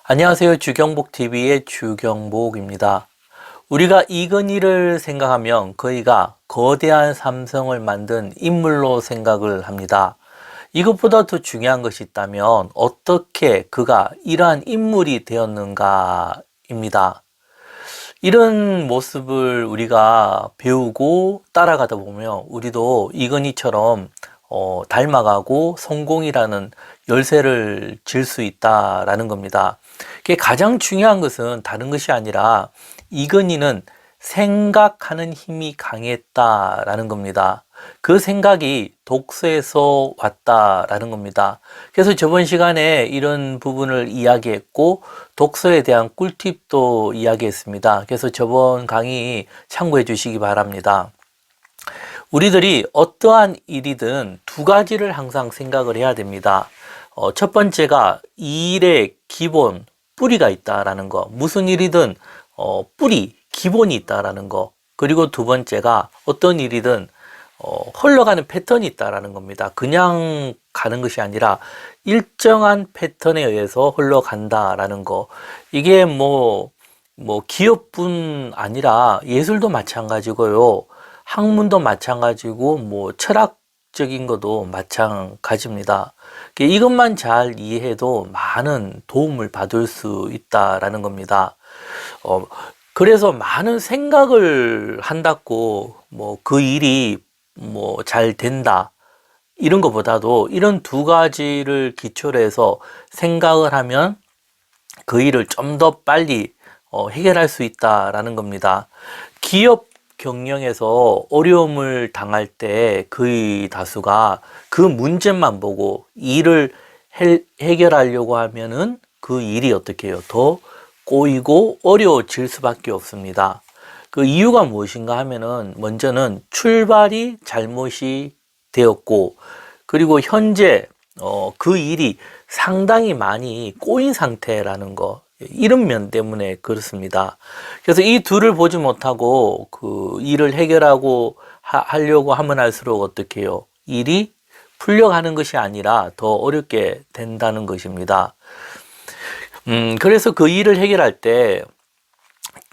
안녕하세요. 주경복TV의 주경복입니다. 우리가 이건희를 생각하면 그이가 거대한 삼성을 만든 인물로 생각을 합니다. 이것보다 더 중요한 것이 있다면 어떻게 그가 이러한 인물이 되었는가입니다. 이런 모습을 우리가 배우고 따라가다 보면 우리도 이건희처럼 닮아가고 성공이라는 열쇠를 질 수 있다라는 겁니다. 가장 중요한 것은 다른 것이 아니라 이건희는 생각하는 힘이 강했다라는 겁니다. 그 생각이 독서에서 왔다라는 겁니다. 그래서 저번 시간에 이런 부분을 이야기했고 독서에 대한 꿀팁도 이야기했습니다. 그래서 저번 강의 참고해 주시기 바랍니다. 우리들이 어떠한 일이든 두 가지를 항상 생각을 해야 됩니다. 첫 번째가 이 일의 기본, 뿌리가 있다라는 거. 무슨 일이든 뿌리, 기본이 있다라는 거. 그리고 두 번째가 어떤 일이든 흘러가는 패턴이 있다라는 겁니다. 그냥 가는 것이 아니라 일정한 패턴에 의해서 흘러간다라는 거. 이게 뭐 기업뿐 아니라 예술도 마찬가지고요. 학문도 마찬가지고 철학적인 것도 마찬가지입니다. 이것만 잘 이해해도 많은 도움을 받을 수 있다라는 겁니다. 그래서 많은 생각을 한다고 그 일이 잘 된다 이런 것보다도 이런 두 가지를 기초로 해서 생각을 하면 그 일을 좀 더 빨리 해결할 수 있다라는 겁니다. 기업 경영에서 어려움을 당할 때 거의 다수가 그 문제만 보고 일을 해결하려고 하면은 그 일이 어떻게 해요? 더 꼬이고 어려워질 수밖에 없습니다. 그 이유가 무엇인가 하면은 먼저는 출발이 잘못이 되었고 그리고 현재 그 일이 상당히 많이 꼬인 상태라는 거 이런 면 때문에 그렇습니다. 그래서 이 둘을 보지 못하고 그 일을 해결하고 하려고 하면 할수록 어떻게 해요? 일이 풀려가는 것이 아니라 더 어렵게 된다는 것입니다. 그래서 그 일을 해결할 때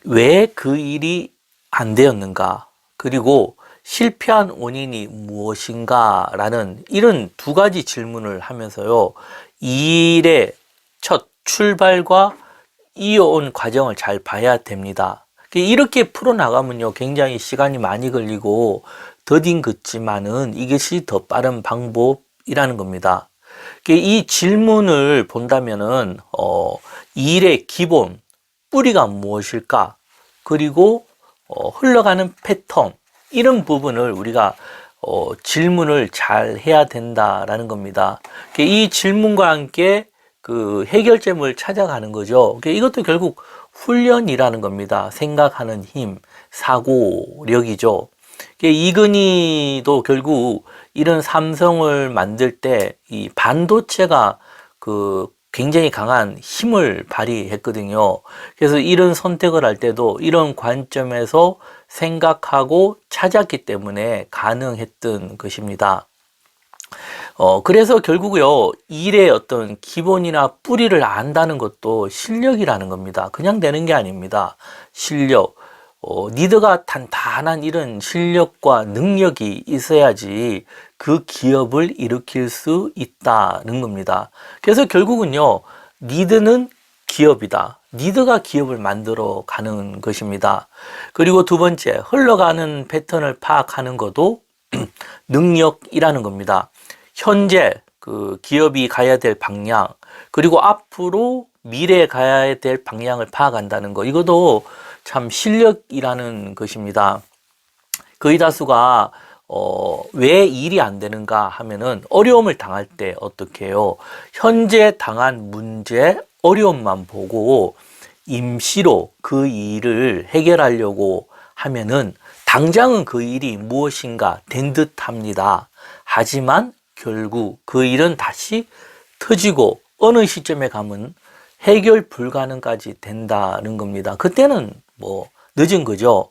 왜 그 일이 안 되었는가? 그리고 실패한 원인이 무엇인가? 라는 이런 두 가지 질문을 하면서요. 이 일의 첫 출발과 이어온 과정을 잘 봐야 됩니다. 이렇게 풀어나가면요. 굉장히 시간이 많이 걸리고 더딘 긋지만은 이것이 더 빠른 방법이라는 겁니다. 이 질문을 본다면은 이 일의 기본, 뿌리가 무엇일까? 그리고 흘러가는 패턴 이런 부분을 우리가 질문을 잘 해야 된다라는 겁니다. 이 질문과 함께 그 해결점을 찾아가는 거죠. 이것도 결국 훈련이라는 겁니다. 생각하는 힘, 사고력이죠. 이근희도 결국 이런 삼성을 만들 때 이 반도체가 그 굉장히 강한 힘을 발휘했거든요. 그래서 이런 선택을 할 때도 이런 관점에서 생각하고 찾았기 때문에 가능했던 것입니다. 그래서 결국요, 일의 어떤 기본이나 뿌리를 안다는 것도 실력이라는 겁니다. 그냥 되는 게 아닙니다. 실력. 리더가 단단한 이런 실력과 능력이 있어야지 그 기업을 일으킬 수 있다는 겁니다. 그래서 결국은요, 리드는 기업이다. 리더가 기업을 만들어 가는 것입니다. 그리고 두 번째, 흘러가는 패턴을 파악하는 것도 능력이라는 겁니다. 현재 그 기업이 가야 될 방향, 그리고 앞으로 미래에 가야 될 방향을 파악한다는 거, 이것도 참 실력이라는 것입니다. 거의 다수가 왜 일이 안 되는가 하면은 어려움을 당할 때 어떻게 해요? 현재 당한 문제, 어려움만 보고 임시로 그 일을 해결하려고 하면은 당장은 그 일이 무엇인가 된 듯 합니다. 하지만 결국 그 일은 다시 터지고 어느 시점에 가면 해결 불가능까지 된다는 겁니다. 그때는 늦은 거죠.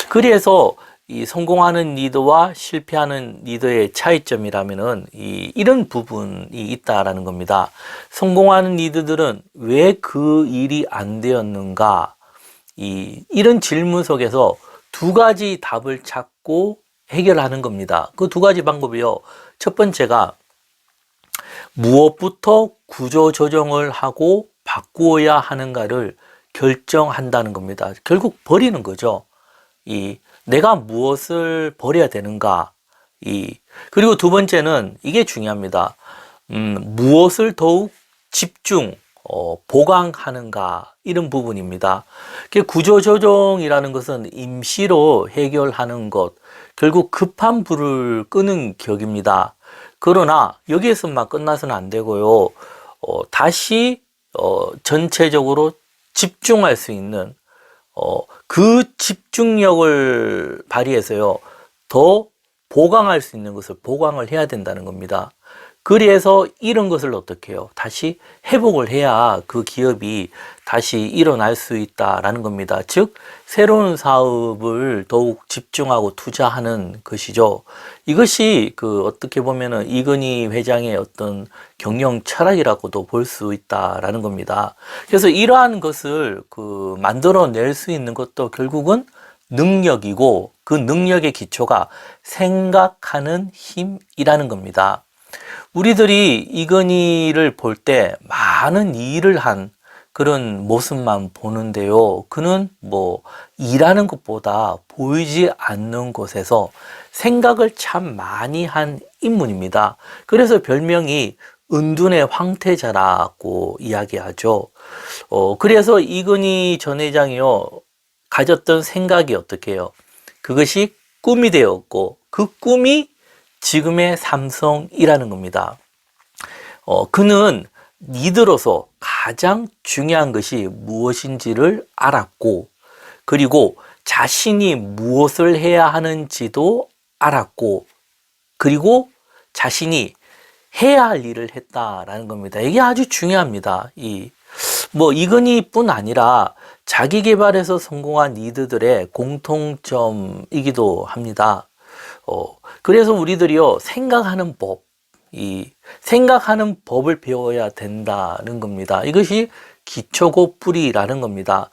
그래서 이 성공하는 리더와 실패하는 리더의 차이점이라면은 이런 부분이 있다라는 겁니다. 성공하는 리더들은 왜 그 일이 안 되었는가? 이런 질문 속에서 두 가지 답을 찾고 해결하는 겁니다. 그 두 가지 방법이요. 첫 번째가 무엇부터 구조 조정을 하고 바꾸어야 하는가를 결정한다는 겁니다. 결국 버리는 거죠. 내가 무엇을 버려야 되는가. 그리고 두 번째는 이게 중요합니다. 무엇을 더욱 집중, 보강하는가. 이런 부분입니다. 구조조정이라는 것은 임시로 해결하는 것, 결국 급한 불을 끄는 격입니다. 그러나 여기에서만 끝나서는 안 되고요. 다시 전체적으로 집중할 수 있는 그 집중력을 발휘해서요, 더 보강할 수 있는 것을 보강을 해야 된다는 겁니다. 그래서 이런 것을 어떻게 해요? 다시 회복을 해야 그 기업이 다시 일어날 수 있다라는 겁니다. 즉, 새로운 사업을 더욱 집중하고 투자하는 것이죠. 이것이 어떻게 보면은 이건희 회장의 어떤 경영 철학이라고도 볼 수 있다라는 겁니다. 그래서 이러한 것을 만들어낼 수 있는 것도 결국은 능력이고, 그 능력의 기초가 생각하는 힘이라는 겁니다. 우리들이 이건희를 볼 때 많은 일을 한 그런 모습만 보는데요. 그는 일하는 것보다 보이지 않는 곳에서 생각을 참 많이 한 인물입니다. 그래서 별명이 은둔의 황태자라고 이야기하죠. 그래서 이건희 전 회장이요, 가졌던 생각이 어떻게 해요? 그것이 꿈이 되었고, 그 꿈이 지금의 삼성이라는 겁니다. 그는 리더로서 가장 중요한 것이 무엇인지를 알았고, 그리고 자신이 무엇을 해야 하는지도 알았고, 그리고 자신이 해야 할 일을 했다라는 겁니다. 이게 아주 중요합니다. 이건희뿐 아니라 자기 개발에서 성공한 리더들의 공통점이기도 합니다. 그래서 우리들이요, 생각하는 법을 배워야 된다는 겁니다. 이것이 기초고 뿌리라는 겁니다.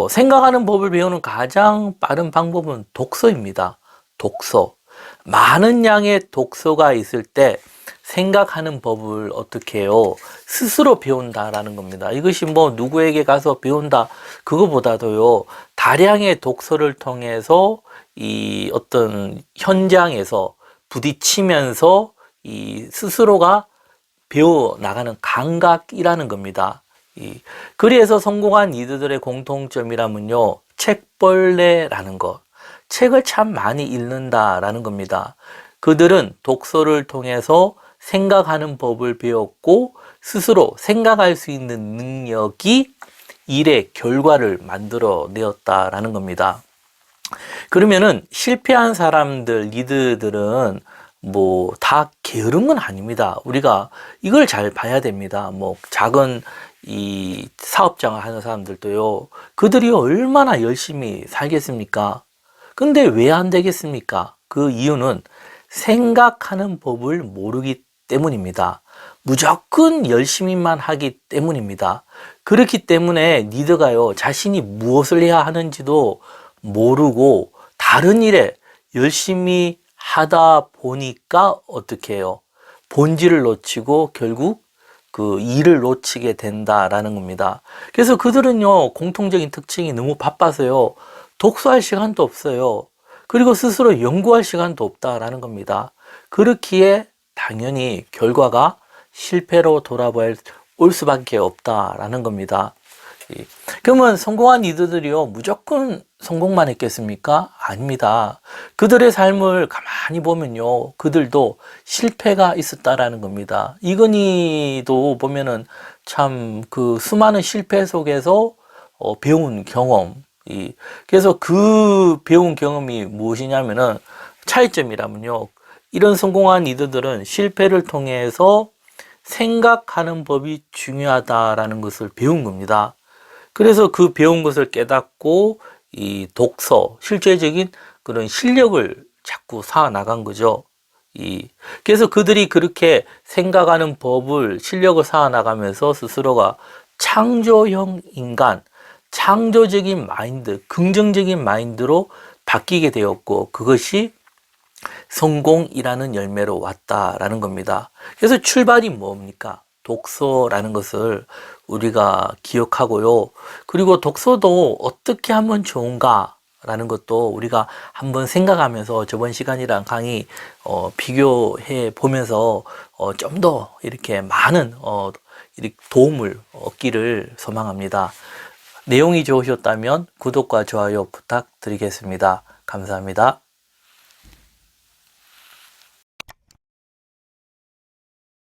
생각하는 법을 배우는 가장 빠른 방법은 독서입니다. 독서. 많은 양의 독서가 있을 때 생각하는 법을 어떻게 해요? 스스로 배운다라는 겁니다. 이것이 누구에게 가서 배운다, 그거보다도요, 다량의 독서를 통해서 이 어떤 현장에서 부딪히면서 스스로가 배워 나가는 감각이라는 겁니다. 그래서 성공한 리더들의 공통점이라면요, 책벌레라는 것, 책을 참 많이 읽는다라는 겁니다. 그들은 독서를 통해서 생각하는 법을 배웠고, 스스로 생각할 수 있는 능력이 일의 결과를 만들어 내었다라는 겁니다. 그러면은 실패한 사람들, 리더들은 다 게으른 건 아닙니다. 우리가 이걸 잘 봐야 됩니다. 작은 이 사업장을 하는 사람들도요, 그들이 얼마나 열심히 살겠습니까? 근데 왜 안 되겠습니까? 그 이유는 생각하는 법을 모르기 때문입니다. 무조건 열심히만 하기 때문입니다. 그렇기 때문에 리더가요, 자신이 무엇을 해야 하는지도 모르고 다른 일에 열심히 하다 보니까 어떻게 해요? 본질을 놓치고 결국 그 일을 놓치게 된다라는 겁니다. 그래서 그들은요, 공통적인 특징이 너무 바빠서요, 독서할 시간도 없어요. 그리고 스스로 연구할 시간도 없다라는 겁니다. 그렇기에 당연히 결과가 실패로 올 수밖에 없다라는 겁니다. 그러면 성공한 리더들이요, 무조건 성공만 했겠습니까? 아닙니다. 그들의 삶을 가만히 보면요, 그들도 실패가 있었다라는 겁니다. 이건희도 보면은 참 그 수많은 실패 속에서 배운 경험, 그래서 그 배운 경험이 무엇이냐면은 차이점이라면요, 이런 성공한 리더들은 실패를 통해서 생각하는 법이 중요하다라는 것을 배운 겁니다. 그래서 그 배운 것을 깨닫고 이 독서, 실제적인 그런 실력을 자꾸 쌓아 나간 거죠. 그래서 그들이 그렇게 생각하는 법을, 실력을 쌓아 나가면서 스스로가 창조형 인간, 창조적인 마인드, 긍정적인 마인드로 바뀌게 되었고, 그것이 성공이라는 열매로 왔다라는 겁니다. 그래서 출발이 뭡니까? 독서라는 것을 우리가 기억하고요. 그리고 독서도 어떻게 하면 좋은가? 라는 것도 우리가 한번 생각하면서 저번 시간이랑 강의 비교해 보면서 좀 더 이렇게 많은 이렇게 도움을 얻기를 소망합니다. 내용이 좋으셨다면 구독과 좋아요 부탁드리겠습니다. 감사합니다.